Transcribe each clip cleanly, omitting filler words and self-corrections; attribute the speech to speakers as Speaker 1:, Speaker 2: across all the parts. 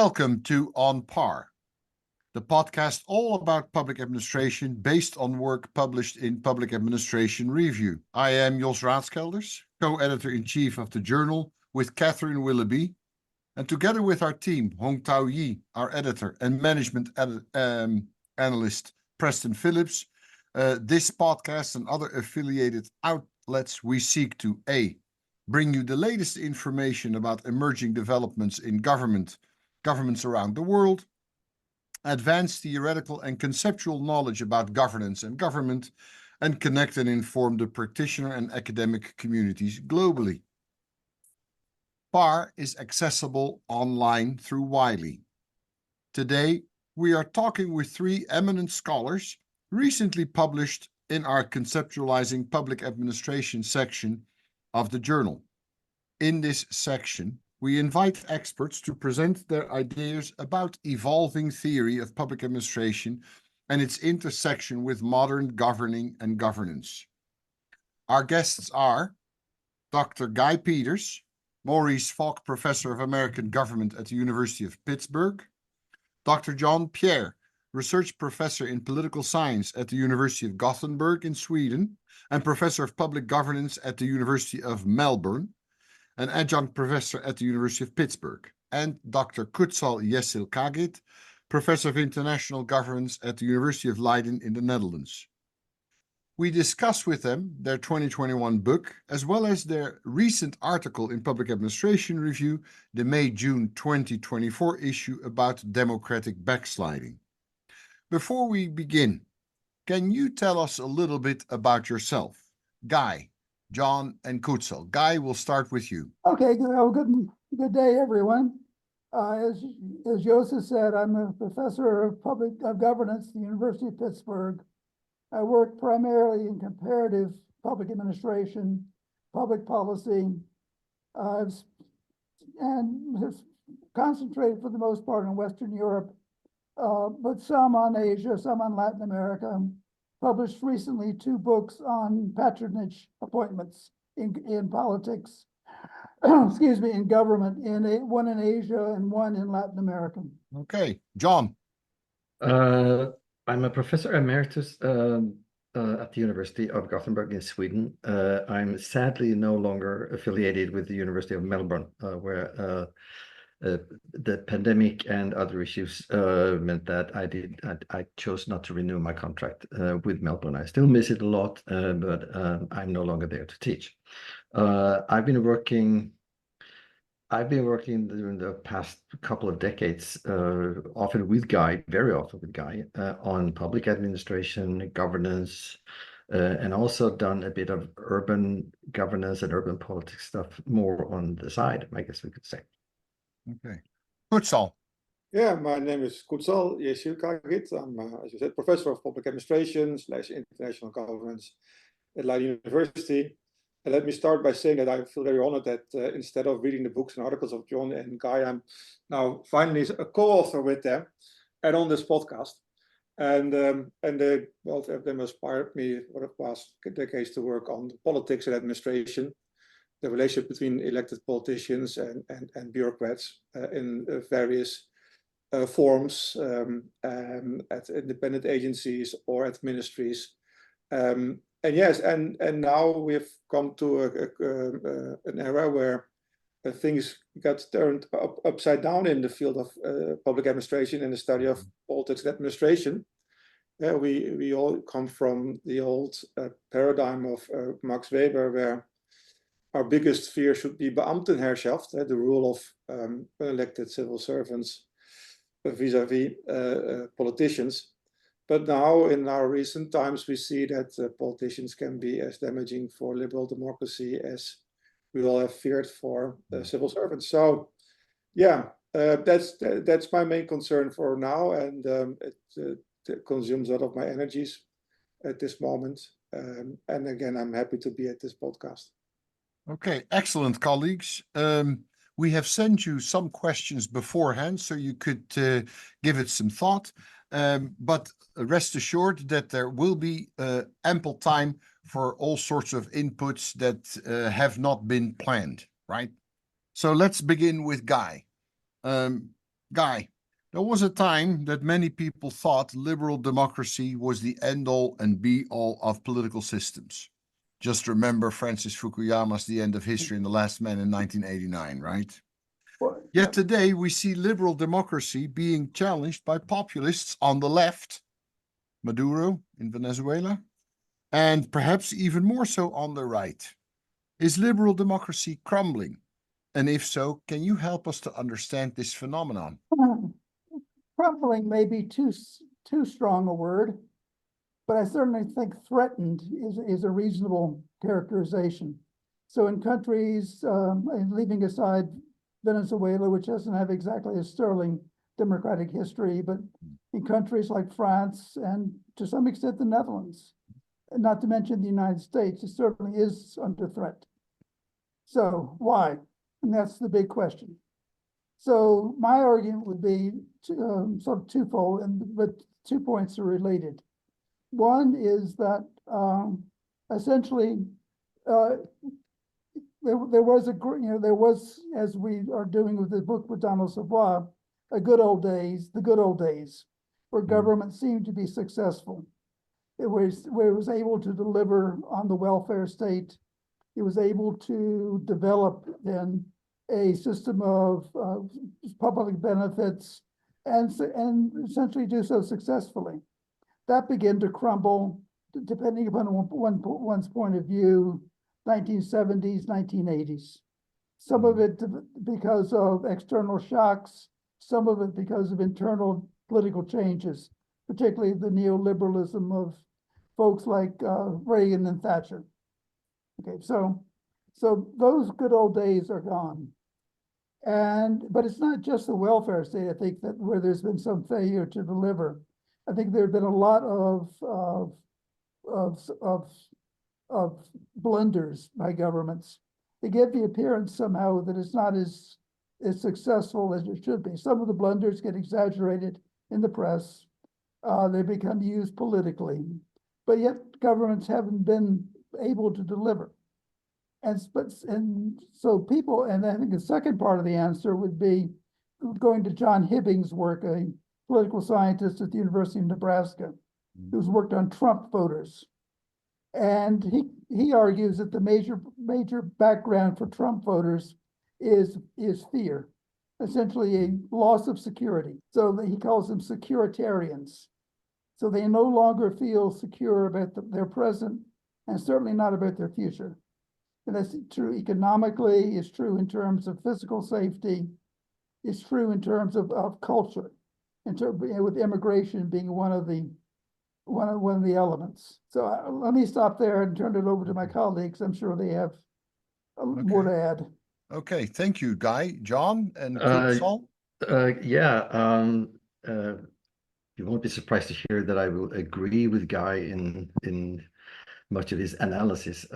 Speaker 1: Welcome to On Par, the podcast all about public administration based on work published in Public Administration Review. I am Jos Raadskelders, co-editor-in-chief of the journal with Catherine Willoughby, and together with our team, Hong Tao Yi, our editor, and management analyst Preston Phillips, this podcast and other affiliated outlets, we seek to A, bring you the latest information about emerging developments in governments around the world, advance theoretical and conceptual knowledge about governance and government, and connect and inform the practitioner and academic communities globally. PAR is accessible online through Wiley. Today, we are talking with three eminent scholars recently published in our Conceptualizing Public Administration section of the journal. In this section, we invite experts to present their ideas about evolving theory of public administration and its intersection with modern governing and governance. Our guests are Dr. Guy Peters, Maurice Falk Professor of American Government at the University of Pittsburgh, Dr. Jon Pierre, Research Professor in Political Science at the University of Gothenburg in Sweden, and Professor of Public Governance at the University of Melbourne, an adjunct professor at the University of Pittsburgh, and Dr. Kutsal Yesilkagit, Professor of International Governance at the University of Leiden in the Netherlands. We discuss with them their 2021 book, as well as their recent article in Public Administration Review, the May-June 2024 issue about democratic backsliding. Before we begin, can you tell us a little bit about yourself? Guy, Jon, and Kutsal. Guy, we'll start with you.
Speaker 2: Okay, good day, everyone. As Joseph said, I'm a professor of governance at the University of Pittsburgh. I work primarily in comparative public administration, public policy, and have concentrated for the most part on Western Europe, but some on Asia, some on Latin America. Published recently 2 books on patronage appointments in politics, excuse me, in government, one in Asia and one in Latin America.
Speaker 1: Okay, Jon.
Speaker 3: I'm a professor emeritus at the University of Gothenburg in Sweden. I'm sadly no longer affiliated with the University of Melbourne, where the pandemic and other issues meant that I chose not to renew my contract with Melbourne. I still miss it a lot, but I'm no longer there to teach. I've been working during the past couple of decades, very often with Guy, on public administration, governance, and also done a bit of urban governance and urban politics stuff more on the side, I guess we could say.
Speaker 1: Okay. Kutsal.
Speaker 4: Yeah, my name is Kutsal Yesilkagit. I'm, as you said, Professor of Public Administration / International Governance at Leiden University. And let me start by saying that I feel very honored that instead of reading the books and articles of Jon and Guy, I'm now finally a co-author with them and on this podcast. And they, both of them inspired me for the past decades to work on politics and administration, the relationship between elected politicians and bureaucrats in various forms at independent agencies or at ministries. And yes, and now we've come to an era where things got turned upside down in the field of public administration and the study of politics and administration. We all come from the old paradigm of Max Weber, where our biggest fear should be Beamtenherrschaft, the rule of elected civil servants vis-a-vis politicians. But now, in our recent times, we see that politicians can be as damaging for liberal democracy as we all have feared for civil servants. So, yeah, that's my main concern for now, and it consumes a lot of my energies at this moment. And again, I'm happy to be at this podcast.
Speaker 1: Okay, excellent, colleagues. We have sent you some questions beforehand, so you could give it some thought. But rest assured that there will be ample time for all sorts of inputs that have not been planned, right? So let's begin with Guy. Guy, there was a time that many people thought liberal democracy was the end-all and be-all of political systems. Just remember Francis Fukuyama's The End of History and The Last Man in 1989, right?
Speaker 2: Well,
Speaker 1: Yet today we see liberal democracy being challenged by populists on the left, Maduro in Venezuela, and perhaps even more so on the right. Is liberal democracy crumbling? And if so, can you help us to understand this phenomenon?
Speaker 2: crumbling may be too strong a word, but I certainly think threatened is a reasonable characterization. So in countries, and leaving aside Venezuela, which doesn't have exactly a sterling democratic history, but in countries like France and to some extent the Netherlands, and not to mention the United States, it certainly is under threat. So why? And that's the big question. So my argument would be sort of twofold, but 2 points are related. One is that essentially there was, as we are doing with the book with Donald Savoy, the good old days, where government seemed to be successful. Where it was able to deliver on the welfare state. It was able to develop then a system of public benefits and essentially do so successfully. That began to crumble, depending upon one's point of view, 1970s, 1980s. Some of it because of external shocks, some of it because of internal political changes, particularly the neoliberalism of folks like Reagan and Thatcher. Okay, so those good old days are gone. But it's not just the welfare state, I think, that where there's been some failure to deliver. I think there have been a lot of blunders by governments. They give the appearance somehow that it's not as successful as it should be. Some of the blunders get exaggerated in the press. They become used politically, but yet governments haven't been able to deliver. And so people, and I think the second part of the answer would be going to John Hibbing's work, a political scientist at the University of Nebraska, who's worked on Trump voters. And he argues that the major background for Trump voters is fear, essentially a loss of security. So he calls them securitarians. So they no longer feel secure about their present and certainly not about their future. And that's true economically, it's true in terms of physical safety, it's true in terms of culture, with immigration being one of the elements. So let me stop there and turn it over to my colleagues. I'm sure they have more to add.
Speaker 1: Okay, thank you, Guy. John and Kutsal?
Speaker 3: You won't be surprised to hear that I will agree with Guy in much of his analysis.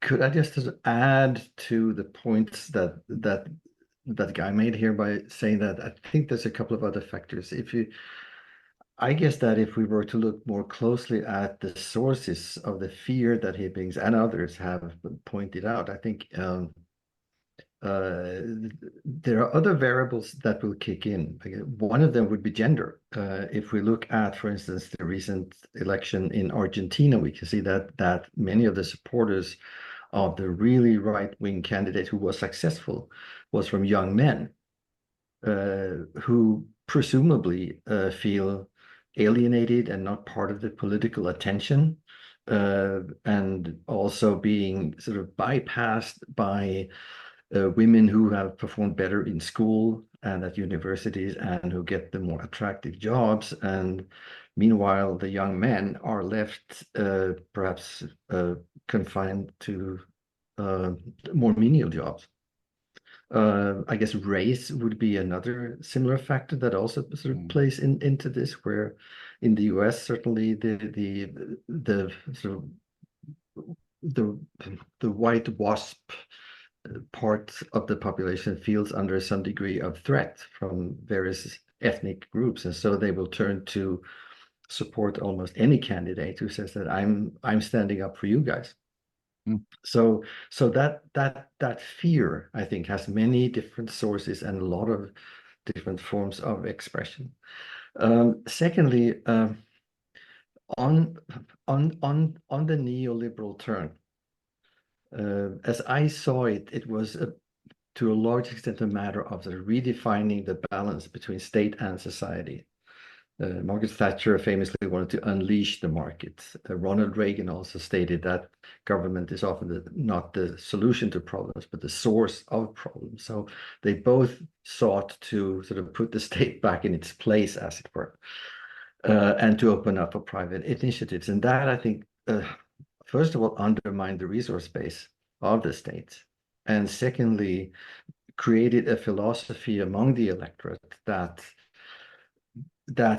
Speaker 3: Could I just add to the points that Guy made here by saying that I think there's a couple of other factors. I guess that if we were to look more closely at the sources of the fear that Hibbings and others have pointed out, I think there are other variables that will kick in. One of them would be gender. If we look at, for instance, the recent election in Argentina, we can see that many of the supporters of the really right-wing candidate who was successful was from young men who presumably feel alienated and not part of the political attention, and also being sort of bypassed by women who have performed better in school and at universities and who get the more attractive jobs. And meanwhile, the young men are left perhaps confined to more menial jobs. I guess race would be another similar factor that also sort of plays into this, where in the US, certainly the sort of the white wasp part of the population feels under some degree of threat from various ethnic groups, and so they will turn to support almost any candidate who says that I'm standing up for you guys.
Speaker 1: Mm.
Speaker 3: So that fear, I think, has many different sources and a lot of different forms of expression. Secondly, on the neoliberal turn, as I saw it, it was to a large extent a matter of sort of redefining the balance between state and society. Margaret Thatcher famously wanted to unleash the market. Ronald Reagan also stated that government is often not the solution to problems, but the source of problems. So they both sought to sort of put the state back in its place, as it were, and to open up for private initiatives. And that, I think, first of all, undermined the resource base of the state. And secondly, created a philosophy among the electorate that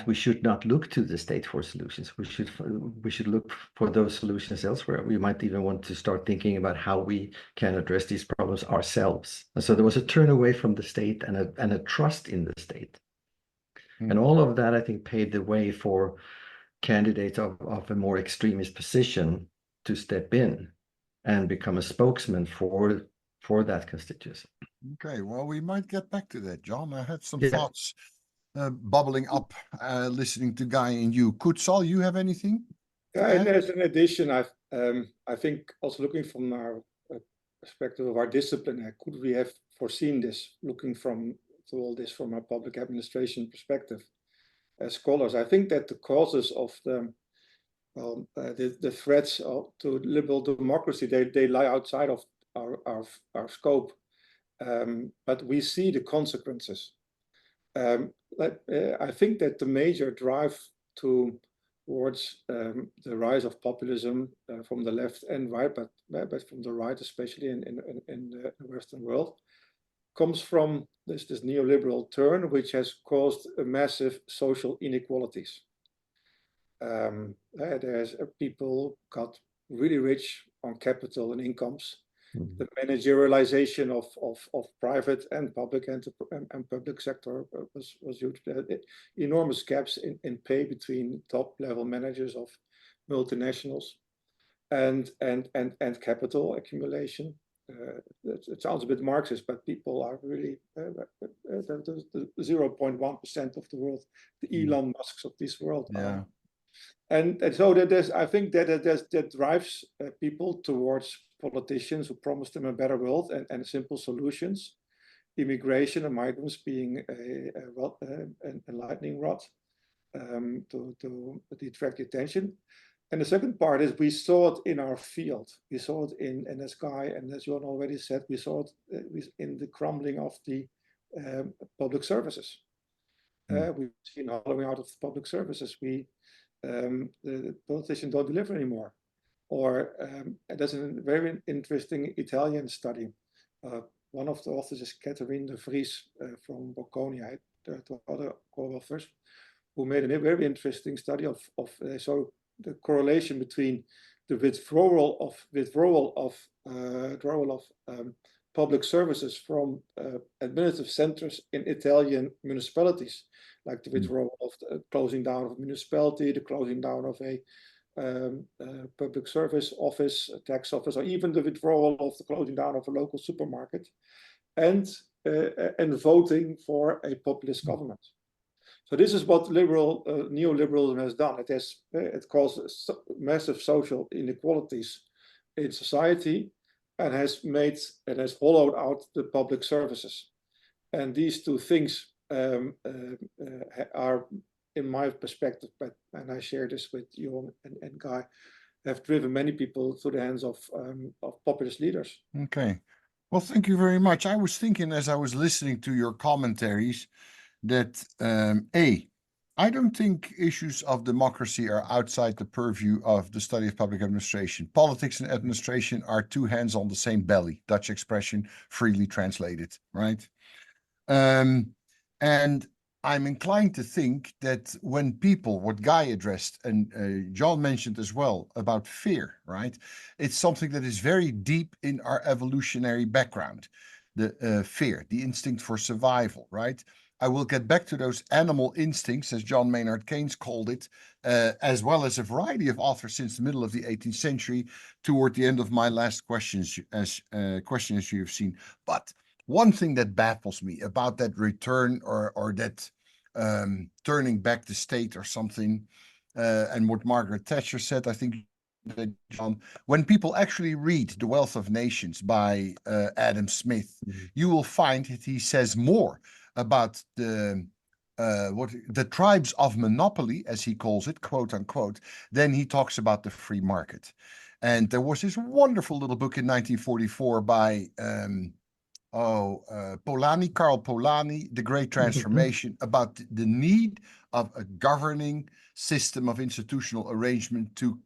Speaker 3: we should not look to the state for solutions. We should look for those solutions elsewhere. We might even want to start thinking about how we can address these problems ourselves. And so there was a turn away from the state and a trust in the state.
Speaker 1: Mm.
Speaker 3: And all of that, I think, paved the way for candidates of a more extremist position to step in and become a spokesman for that constituency.
Speaker 1: Okay, well, we might get back to that, John. I had some
Speaker 3: Yeah.
Speaker 1: thoughts bubbling up listening to Guy and you. Kutsal, you have anything?
Speaker 4: Yeah, and as an addition, I think also looking from our perspective of our discipline, could we have foreseen this, looking to all this from a public administration perspective as scholars? I think that the causes of the threats to liberal democracy, they lie outside of our scope, but we see the consequences. I think that the major drive towards the rise of populism from the left and right, but from the right, especially in the Western world, comes from this neoliberal turn, which has caused massive social inequalities. There's people got really rich on capital and incomes. The managerialization of private and public and public sector was huge. Enormous gaps in pay between top level managers of multinationals and capital accumulation. It sounds a bit Marxist, but people are really the 0.1% of the world, the Elon Musks of this world.
Speaker 1: Yeah.
Speaker 4: And so I think that drives people towards politicians who promise them a better world and simple solutions. Immigration and migrants being a lightning rod to attract attention. And the second part is we saw it in our field. We saw it in as Guy and as Jon already said, we saw it in the crumbling of the public services. We've seen hollowing out of public services. The politicians don't deliver anymore. Or there's a very interesting Italian study. One of the authors is Catherine de Vries from Bocconi, the other co-authors, who made a very interesting study of so the correlation between the withdrawal of public services from administrative centers in Italian municipalities, like the withdrawal of the closing down of a municipality, the closing down of a public service office, a tax office, or even the withdrawal of the closing down of a local supermarket, and voting for a populist government. So this is what neoliberalism has done. It caused massive social inequalities in society, and has hollowed out the public services. And these two things are, in my perspective, and I share this with you and Guy, have driven many people to the hands of populist leaders.
Speaker 1: Okay. Well, thank you very much. I was thinking as I was listening to your commentaries that I don't think issues of democracy are outside the purview of the study of public administration. Politics and administration are two hands on the same belly, Dutch expression, freely translated, right? And I'm inclined to think that when people, what Guy addressed and Jon mentioned as well about fear, right? It's something that is very deep in our evolutionary background, the fear, the instinct for survival, right? I will get back to those animal instincts, as John Maynard Keynes called it, as well as a variety of authors since the middle of the 18th century, toward the end of my last questions, as you have seen. But one thing that baffles me about that return or that turning back the state or something, and what Margaret Thatcher said, I think, John, when people actually read The Wealth of Nations by Adam Smith, you will find that he says more about the tribes of monopoly, as he calls it, quote unquote, than he talks about the free market. And there was this wonderful little book in 1944 by Karl Polanyi, The Great Transformation, about the need of a governing system of institutional arrangement to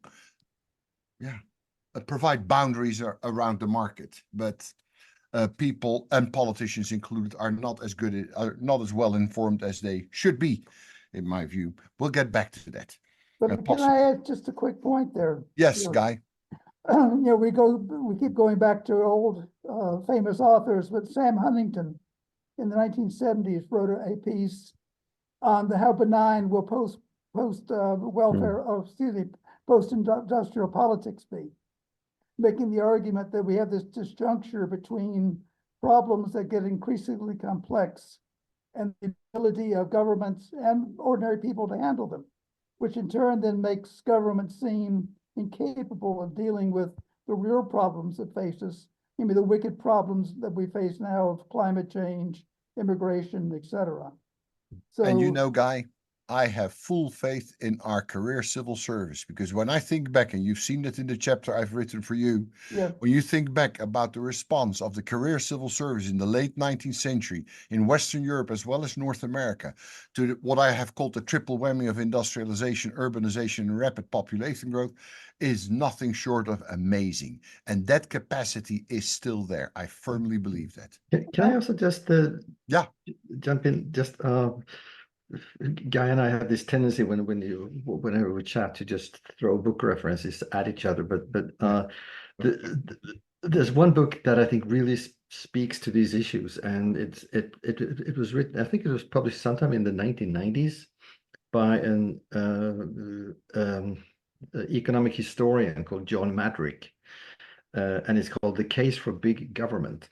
Speaker 1: provide boundaries around the market. But people, and politicians included, are not as well informed as they should be, in my view. We'll get back to that.
Speaker 2: But can I add just a quick point there?
Speaker 1: Yes, Guy.
Speaker 2: We keep going back to old famous authors, but Sam Huntington in the 1970s wrote a piece on how benign will post-industrial politics be, making the argument that we have this disjuncture between problems that get increasingly complex and the ability of governments and ordinary people to handle them, which in turn then makes government seem incapable of dealing with the real problems that face us, the wicked problems that we face now of climate change, immigration, etc. So,
Speaker 1: And Guy, I have full faith in our career civil service, because when I think back, and you've seen it in the chapter I've written for you, when you think back about the response of the career civil service in the late 19th century in Western Europe as well as North America to what I have called the triple whammy of industrialization, urbanization, and rapid population growth, is nothing short of amazing. And that capacity is still there. I firmly believe that.
Speaker 3: Can I also just jump in? Just Guy and I have this tendency whenever we chat to just throw book references at each other. But there's one book that I think really speaks to these issues, and it was written. I think it was published sometime in the 1990s by an economic historian called John Madrick, and it's called "The Case for Big Government."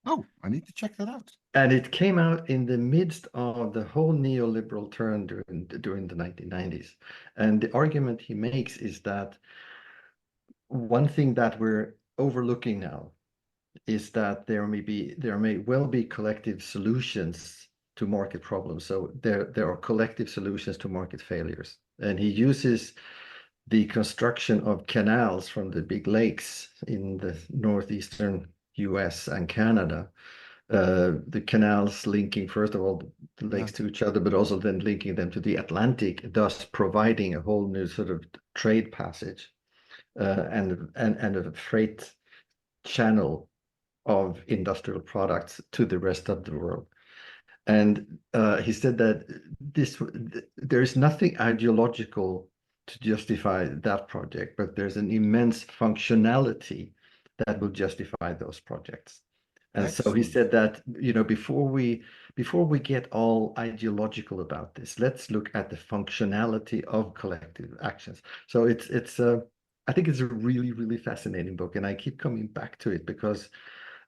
Speaker 1: Oh, I need to check that out.
Speaker 3: And it came out in the midst of the whole neoliberal turn during the 1990s. And the argument he makes is that one thing that we're overlooking now is that there may well be collective solutions to market problems. So there are collective solutions to market failures. And he uses the construction of canals from the big lakes in the northeastern US and Canada, the canals linking, first of all, the lakes to each other, but also then linking them to the Atlantic, thus providing a whole new sort of trade passage and a freight channel of industrial products to the rest of the world. And he said that there is nothing ideological to justify that project, but there's an immense functionality that will justify those projects. And so he said that, before we get all ideological about this, let's look at the functionality of collective actions. So I think it's a really, really fascinating book, and I keep coming back to it because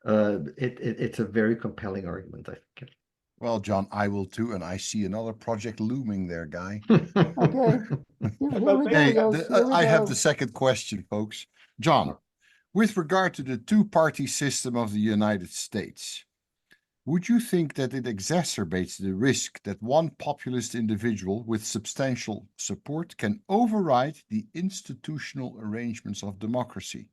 Speaker 3: it's a very compelling argument, I think.
Speaker 1: Well, John, I will too, and I see another project looming there, Guy.
Speaker 2: Okay.
Speaker 1: I have the second question, folks. John, with regard to the two-party system of the United States, would you think that it exacerbates the risk that one populist individual with substantial support can override the institutional arrangements of democracy?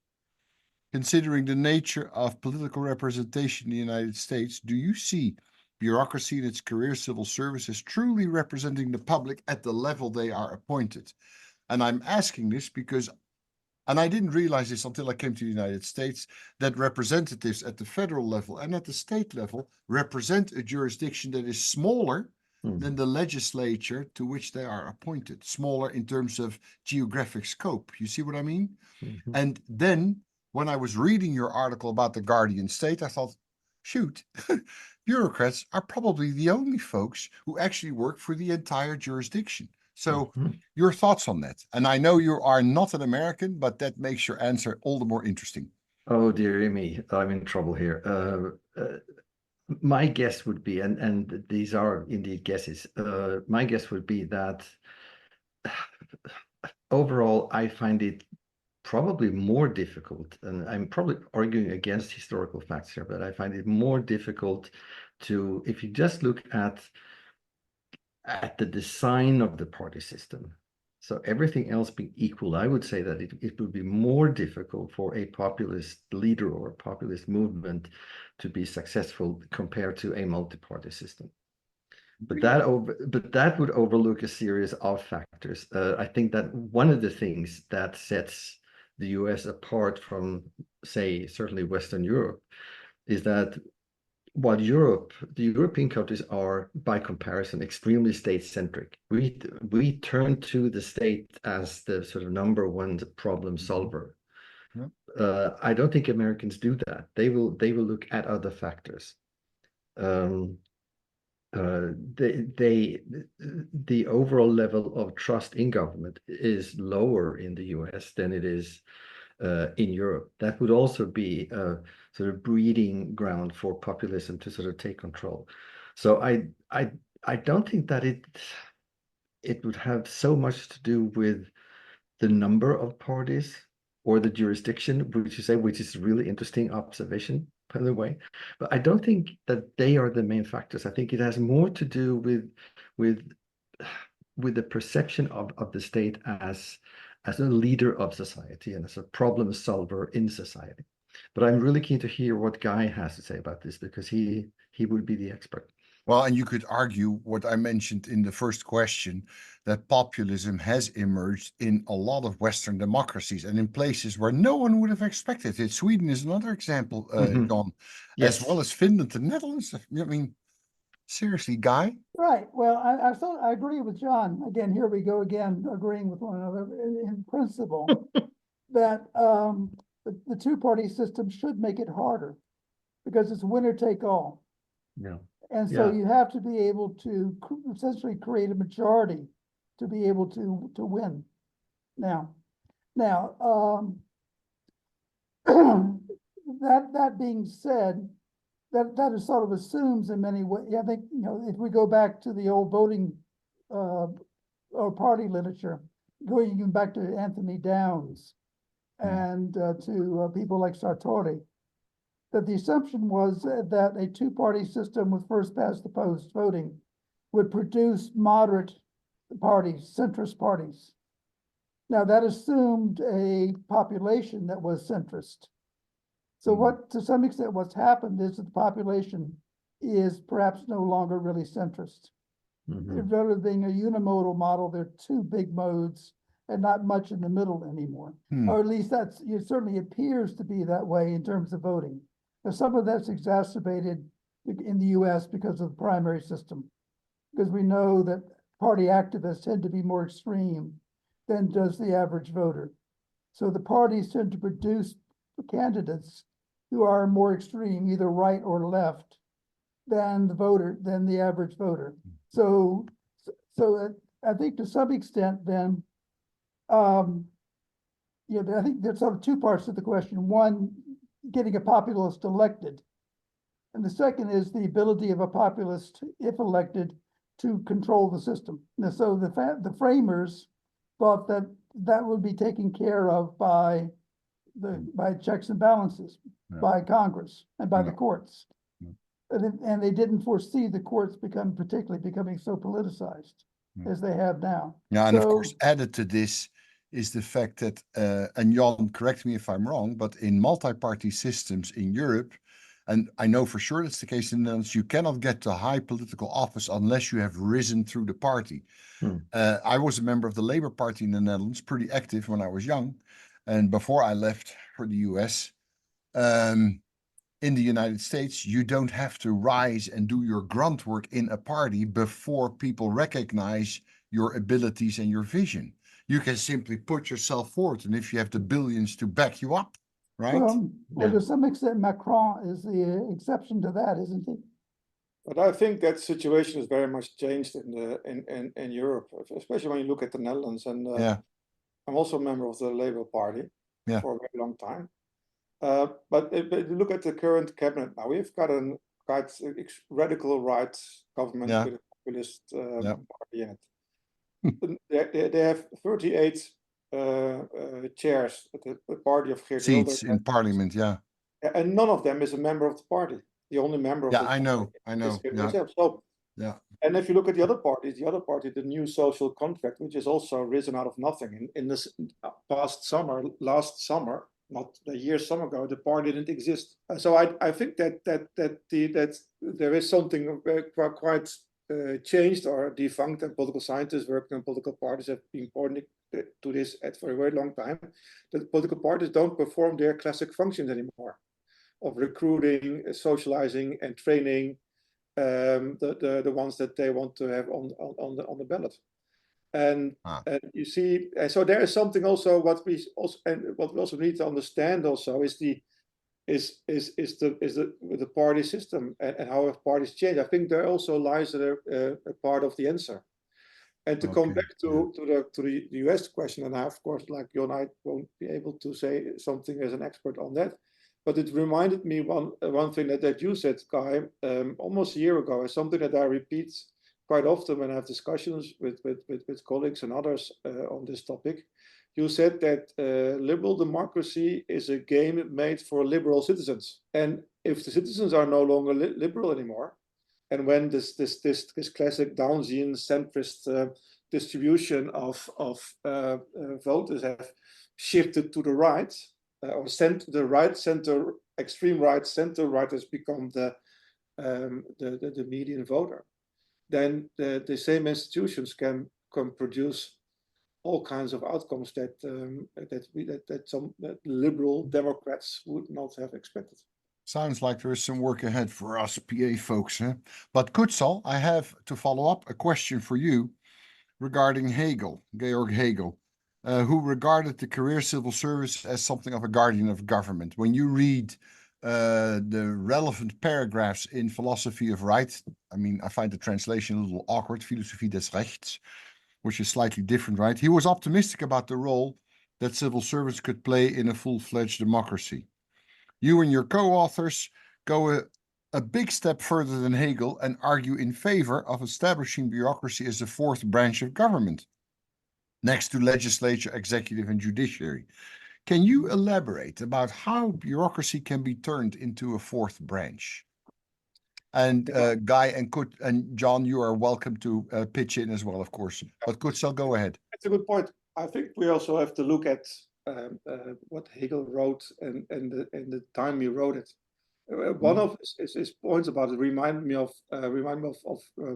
Speaker 1: Considering the nature of political representation in the United States, do you see bureaucracy and its career civil service as truly representing the public at the level they are appointed? And I'm asking this because, and I didn't realize this until I came to the United States, that representatives at the federal level and at the state level represent a jurisdiction that is smaller than the legislature to which they are appointed, smaller in terms of geographic scope. You see what I mean? And then when I was reading your article about the Guardian State, I thought, shoot, bureaucrats are probably the only folks who actually work for the entire jurisdiction. So your thoughts on that? And I know you are not an American, but that makes your answer all the more interesting.
Speaker 3: Oh, dear me, I'm in trouble here. My guess would be, and these are indeed guesses, my guess would be that overall, I find it probably more difficult, and I'm probably arguing against historical facts here, but I find it more difficult to, if you just look at the design of the party system, so everything else being equal, I would say that it would be more difficult for a populist leader or a populist movement to be successful compared to a multi-party system. But that would overlook a series of factors. I think that one of the things that sets the US apart from, say, certainly Western Europe, is that while the European countries are, by comparison, extremely state-centric, we turn to the state as the sort of number one problem solver. I don't think Americans do that. They will look at other factors. The overall level of trust in government is lower in the US than it is in Europe. That would also be a sort of breeding ground for populism to sort of take control. So I don't think that it would have so much to do with the number of parties or the jurisdiction, which you say, which is a really interesting observation, by the way. But I don't think that they are the main factors. I think it has more to do with the perception of the state as a leader of society and as a problem solver in society. But I'm really keen to hear what Guy has to say about this, because he would be the expert.
Speaker 1: Well, and you could argue what I mentioned in the first question, that populism has emerged in a lot of Western democracies and in places where no one would have expected it. Sweden is another example, Jon,
Speaker 3: Yes.
Speaker 1: as well as Finland, the Netherlands. I mean, seriously, Guy?
Speaker 2: Right. Well, I agree with Jon. Again, here we go again, agreeing with one another in principle that the two-party system should make it harder because it's winner take all.
Speaker 3: Yeah.
Speaker 2: And so you have to be able to essentially create a majority to be able to win. Now, that being said, that is sort of assumes in many ways. I think, you know, if we go back to the old voting or party literature, going even back to Anthony Downs and to people like Sartori, that the assumption was that a two-party system with first past the post voting would produce moderate parties, centrist parties. Now that assumed a population that was centrist. So what, to some extent, what's happened is that the population is perhaps no longer really centrist. Rather than being a unimodal model, there are two big modes and not much in the middle anymore. Or at least it certainly appears to be that way in terms of voting. Now, some of that's exacerbated in the US because of the primary system, because we know that party activists tend to be more extreme than does the average voter. So the parties tend to produce candidates who are more extreme, either right or left, than the average voter. So I think to some extent then, I think there's sort of two parts to the question. One, getting a populist elected. And the second is the ability of a populist, if elected, to control the system. And so the framers thought that would be taken care of by checks and balances, by Congress and by the courts. And they didn't foresee the courts particularly becoming so politicized as they have now.
Speaker 1: Yeah, and of course, added to this is the fact that, and Jon, correct me if I'm wrong, but in multi-party systems in Europe, and I know for sure that's the case in the Netherlands, you cannot get to high political office unless you have risen through the party. I was a member of the Labour Party in the Netherlands, pretty active when I was young. And before I left for the US, in the United States, you don't have to rise and do your grunt work in a party before people recognize your abilities and your vision. You can simply put yourself forward. And if you have the billions to back you up, right?
Speaker 2: Well, to some extent, Macron is the exception to that, isn't he?
Speaker 4: But I think that situation is very much changed in Europe, especially when you look at the Netherlands. And
Speaker 1: Yeah,
Speaker 4: I'm also a member of the Labour Party
Speaker 1: Yeah.
Speaker 4: for a very long time. But if you look at the current cabinet now, we've got a quite radical right government
Speaker 1: Yeah.
Speaker 4: with a populist
Speaker 1: Yeah.
Speaker 4: party in it. They have 38 chairs at the party of Geert
Speaker 1: seats
Speaker 4: Wilders,
Speaker 1: in parliament. Yeah,
Speaker 4: and none of them is a member of the party. The only member of
Speaker 1: yeah,
Speaker 4: the
Speaker 1: I know,
Speaker 4: party is Geert
Speaker 1: yeah,
Speaker 4: himself. So,
Speaker 1: yeah,
Speaker 4: and if you look at the other party, the new social contract, which has also risen out of nothing in this last summer, not a year, some ago, the party didn't exist. So I think that there is something quite changed or defunct, and political scientists working on political parties have been pointing to this for a very long time. That political parties don't perform their classic functions anymore, of recruiting, socializing, and training the ones that they want to have on the ballot. And you see, so there is something also what we also need to understand also is the party system and how parties change. I think there also lies a part of the answer. And to come back to the US question, and I, of course, like you and I, won't be able to say something as an expert on that. But it reminded me one thing that you said, Kai, almost a year ago, is something that I repeat quite often when I have discussions with colleagues and others on this topic. You said that liberal democracy is a game made for liberal citizens, and if the citizens are no longer liberal anymore, and when this classic Downsian centrist distribution of voters have shifted to the right, or the right center, extreme right, center right has become the median voter, then the same institutions can produce all kinds of outcomes that some liberal Democrats would not have expected.
Speaker 1: Sounds like there is some work ahead for us PA folks, huh? But Kutsal, I have to follow up a question for you regarding Georg Hegel, who regarded the career civil service as something of a guardian of government. When you read the relevant paragraphs in Philosophy of Right, I mean, I find the translation a little awkward, Philosophie des Rechts, which is slightly different, right? He was optimistic about the role that civil servants could play in a full-fledged democracy. You and your co-authors go a big step further than Hegel and argue in favor of establishing bureaucracy as the fourth branch of government, next to legislature, executive, and judiciary. Can you elaborate about how bureaucracy can be turned into a fourth branch? And Guy and John, you are welcome to pitch in as well, of course. But Kutsal, go ahead.
Speaker 4: That's a good point. I think we also have to look at what Hegel wrote and the time he wrote it. One of his points about it remind me of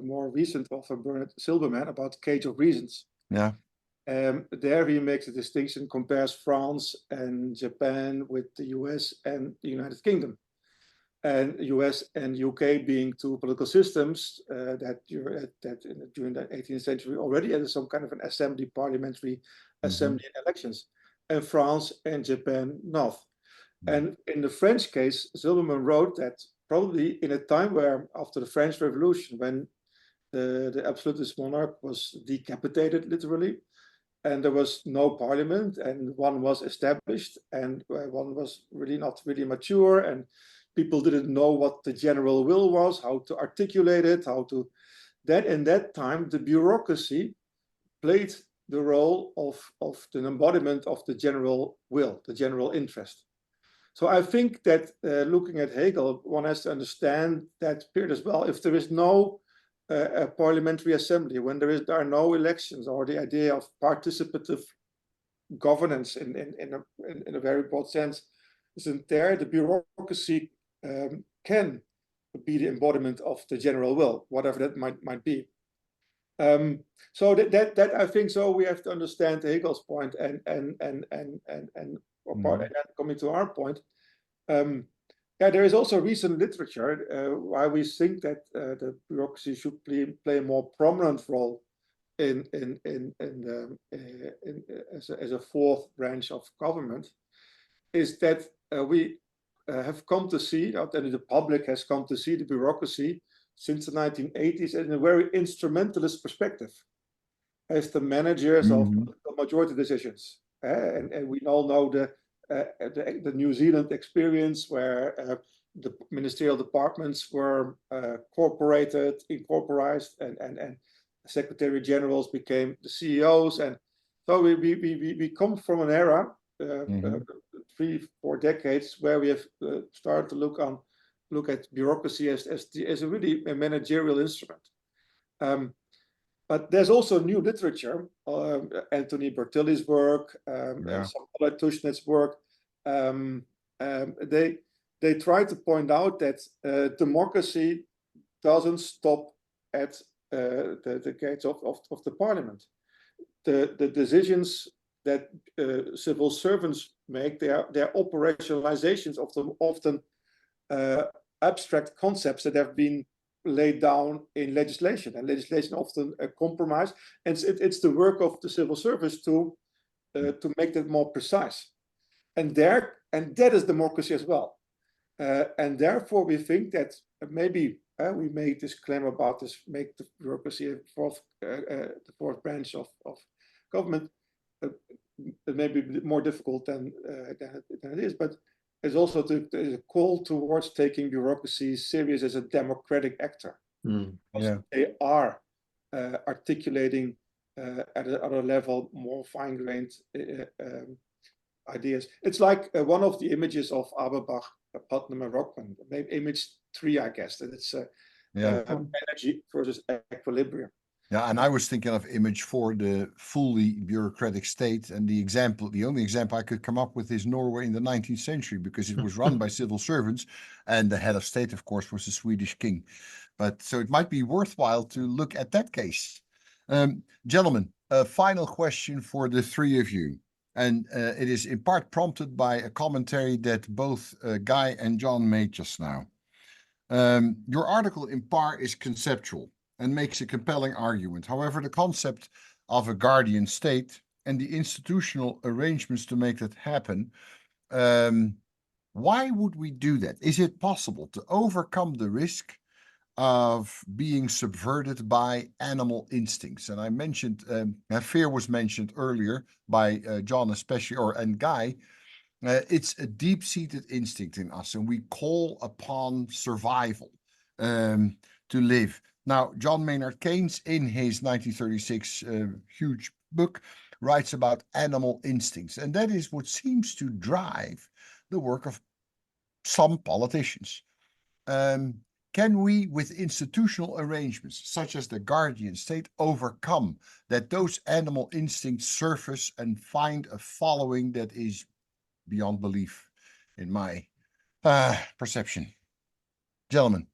Speaker 4: more recent author Bernard Silberman about Cage of Reasons.
Speaker 1: Yeah.
Speaker 4: There he makes a distinction, compares France and Japan with the US and the United Kingdom. And US and UK being two political systems that during the 18th century already had some kind of an assembly, parliamentary assembly elections, and France and Japan not. And in the French case, Silberman wrote that probably in a time where, after the French Revolution, when the absolutist monarch was decapitated literally, and there was no parliament, and one was established, and one was really not really mature, and people didn't know what the general will was, how to articulate it, that in that time, the bureaucracy played the role of the embodiment of the general will, the general interest. So I think that looking at Hegel, one has to understand that period as well. If there is no parliamentary assembly, when there are no elections, or the idea of participative governance in a very broad sense isn't there, the bureaucracy can be the embodiment of the general will, whatever that might be. So that I think so we have to understand Hegel's point and coming to our point. There is also recent literature why we think that the bureaucracy should play a more prominent role as a fourth branch of government. Is that we have come to see, and the public has come to see the bureaucracy since the 1980s in a very instrumentalist perspective as the managers of the majority decisions. And we all know the New Zealand experience where the ministerial departments were incorporated, and secretary generals became the CEOs. And so we come from an era, 3-4 decades, where we have started to look at bureaucracy as a really a managerial instrument. But there's also new literature, Anthony Bertilli's work, some other Tushnet's work. They try to point out that democracy doesn't stop at the gates of the parliament. The decisions that civil servants make, they're operationalizations of them, often abstract concepts that have been laid down in legislation, and legislation often a compromise, and it's the work of the civil service to make that more precise, and that is democracy as well, and therefore we think that maybe we made this claim about this, make the bureaucracy the fourth branch of government, maybe more difficult than it is, but it's also a call towards taking bureaucracy serious as a democratic actor. They are articulating at another level more fine-grained ideas. It's like one of the images of Aberbach, Putnam, and Rockman, image 3, I guess, that it's energy versus equilibrium.
Speaker 1: Yeah, and I was thinking of image 4, the fully bureaucratic state, and the only example I could come up with is Norway in the 19th century, because it was run by civil servants, and the head of state, of course, was the Swedish king. But so it might be worthwhile to look at that case. Gentlemen, a final question for the three of you, and it is in part prompted by a commentary that both Guy and Jon made just now. Your article in PAR is conceptual and makes a compelling argument. However, the concept of a guardian state and the institutional arrangements to make that happen, why would we do that? Is it possible to overcome the risk of being subverted by animal instincts? And I mentioned, fear was mentioned earlier by Jon especially, and Guy. It's a deep-seated instinct in us, and we call upon survival to live. Now, John Maynard Keynes, in his 1936 huge book, writes about animal instincts, and that is what seems to drive the work of some politicians. Can we, with institutional arrangements, such as the guardian state, overcome that those animal instincts surface and find a following that is beyond belief, in my perception? Gentlemen.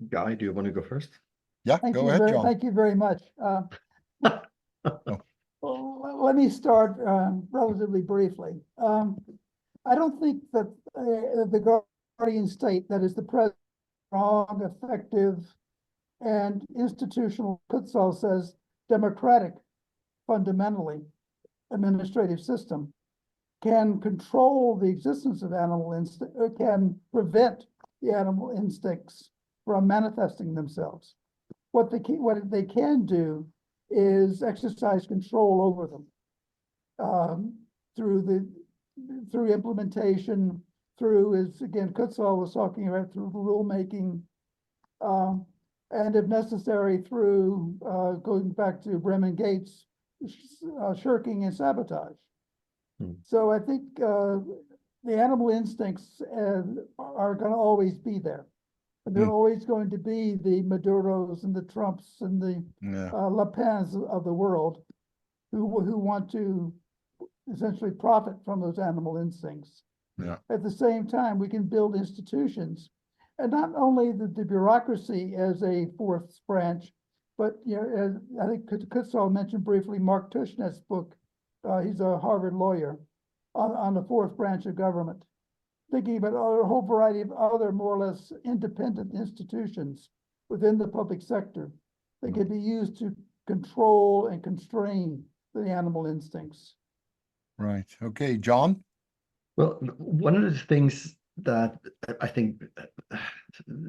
Speaker 3: Guy, do you want to go first?
Speaker 1: Yeah, go ahead, Jon.
Speaker 2: Thank you very much. Well, let me start relatively briefly. I don't think that the guardian state, that is the present, strong, effective, and institutional, Kutsal says, democratic, fundamentally, administrative system, can control the existence of animal instinct, or can prevent the animal instincts from manifesting themselves. What they can do is exercise control over them through implementation, as again Kutsal was talking about, through rulemaking, and if necessary through going back to Bremen Gates, shirking and sabotage. So I think the animal instincts are going to always be there. They're always going to be the Maduros and the Trumps and the Le Pens of the world who want to essentially profit from those animal instincts. At the same time, we can build institutions, and not only the bureaucracy as a fourth branch, but as I think Kutsal mentioned briefly Mark Tushnet's book. He's a Harvard lawyer on the fourth branch of government, thinking about a whole variety of other more or less independent institutions within the public sector that can be used to control and constrain the animal instincts.
Speaker 1: Right. Okay, Jon?
Speaker 3: Well, one of the things that I think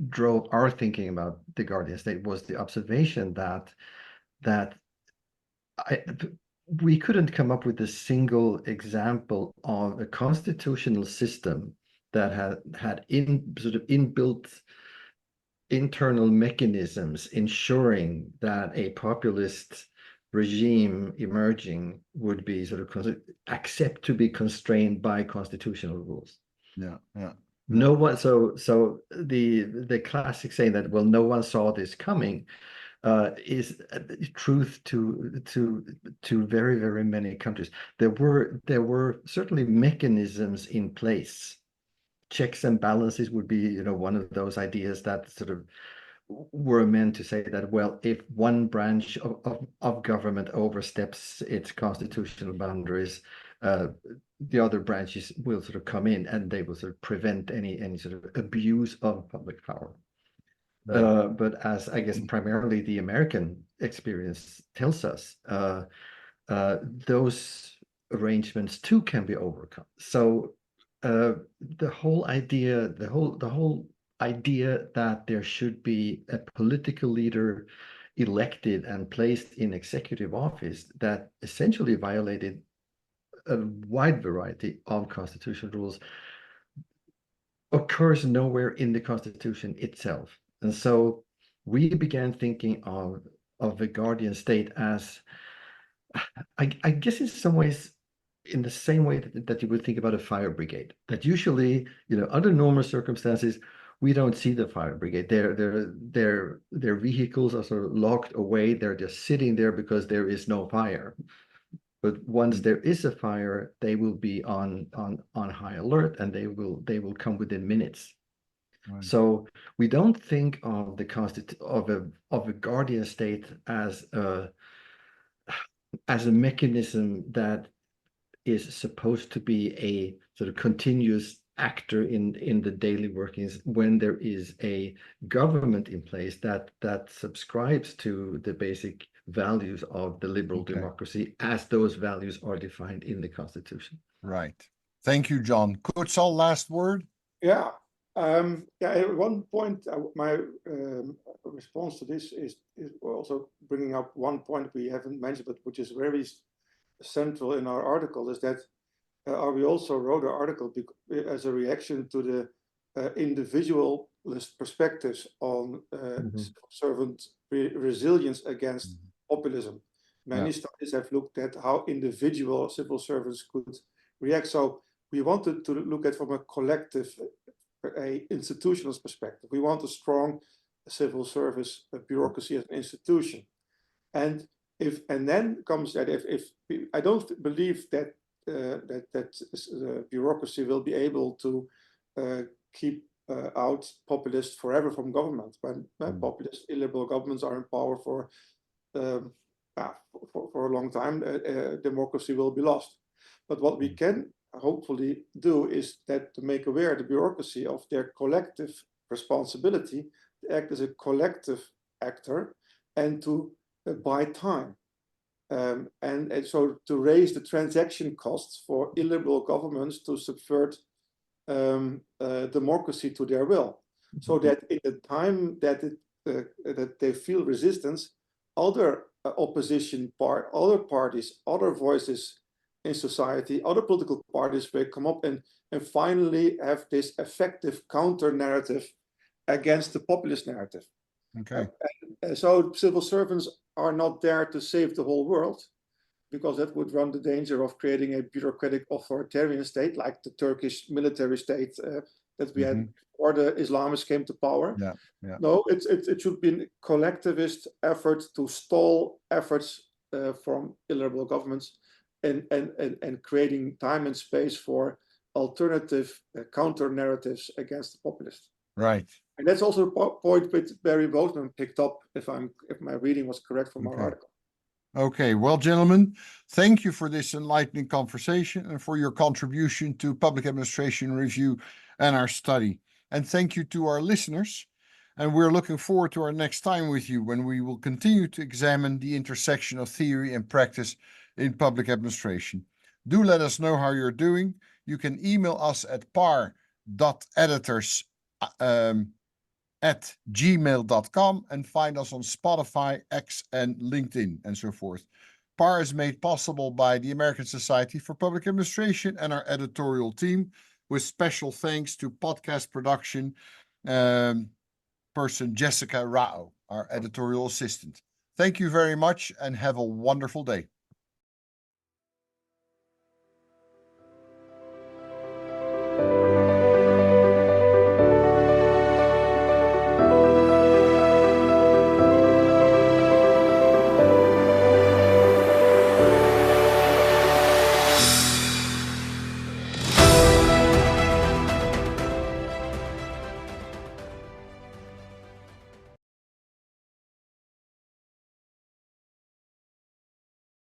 Speaker 3: drove our thinking about the Guardian State was the observation that we couldn't come up with a single example of a constitutional system that had sort of inbuilt internal mechanisms ensuring that a populist regime emerging would be sort of accept to be constrained by constitutional rules.
Speaker 1: Yeah, yeah.
Speaker 3: No one. So the classic saying that, well, no one saw this coming, is truth to very, very many countries. There were certainly mechanisms in place. Checks and balances would be, one of those ideas that sort of were meant to say that, well, if one branch of government oversteps its constitutional boundaries, the other branches will sort of come in and they will sort of prevent any sort of abuse of public power. But as I guess primarily the American experience tells us, those arrangements too can be overcome. So the whole idea that there should be a political leader elected and placed in executive office that essentially violated a wide variety of constitutional rules occurs nowhere in the Constitution itself. And so we began thinking of the Guardian State as, I guess in some ways, in the same way that you would think about a fire brigade, that usually, under normal circumstances, we don't see the fire brigade. Their vehicles are sort of locked away. They're just sitting there because there is no fire. But once there is a fire, they will be on high alert, and they will come within minutes. Right. So we don't think of the of a Guardian State as a mechanism that is supposed to be a sort of continuous actor in the daily workings when there is a government in place that subscribes to the basic values of the liberal democracy as those values are defined in the Constitution.
Speaker 1: Right. Thank you, Jon. Kutsal, last word?
Speaker 4: Yeah. At one point, my response to this is also bringing up one point we haven't mentioned, but which is very central in our article, is that we also wrote an article as a reaction to the individualist perspectives on servant resilience against populism. Many studies have looked at how individual civil servants could react. So we wanted to look at from a collective, a institutionalist perspective. We want a strong civil service bureaucracy as an institution. And then comes that if I don't believe that that bureaucracy will be able to keep out populists forever from government. When populist illiberal governments are in power for a long time, democracy will be lost. But what we can hopefully do is that to make aware the bureaucracy of their collective responsibility to act as a collective actor and to buy time. And so to raise the transaction costs for illiberal governments to subvert democracy to their will, so that in the time that that they feel resistance, other other parties, other voices in society, other political parties will come up and finally have this effective counter narrative against the populist narrative.
Speaker 1: Okay.
Speaker 4: So civil servants are not there to save the whole world, because that would run the danger of creating a bureaucratic authoritarian state like the Turkish military state that we had before the Islamists came to power. No, it should be a collectivist effort to stall efforts from illiberal governments and creating time and space for alternative counter narratives against the populists.
Speaker 1: Right.
Speaker 4: And that's also a point which Barry Boatman picked up, if my reading was correct from our article.
Speaker 1: Okay, well, gentlemen, thank you for this enlightening conversation and for your contribution to Public Administration Review and our study. And thank you to our listeners. And we're looking forward to our next time with you, when we will continue to examine the intersection of theory and practice in public administration. Do let us know how you're doing. You can email us at par.editors@gmail.com and find us on Spotify, X, and LinkedIn, and so forth. PAR is made possible by the American Society for Public Administration and our editorial team, with special thanks to podcast production person Jessica Rao, our editorial assistant. Thank you very much and have a wonderful day.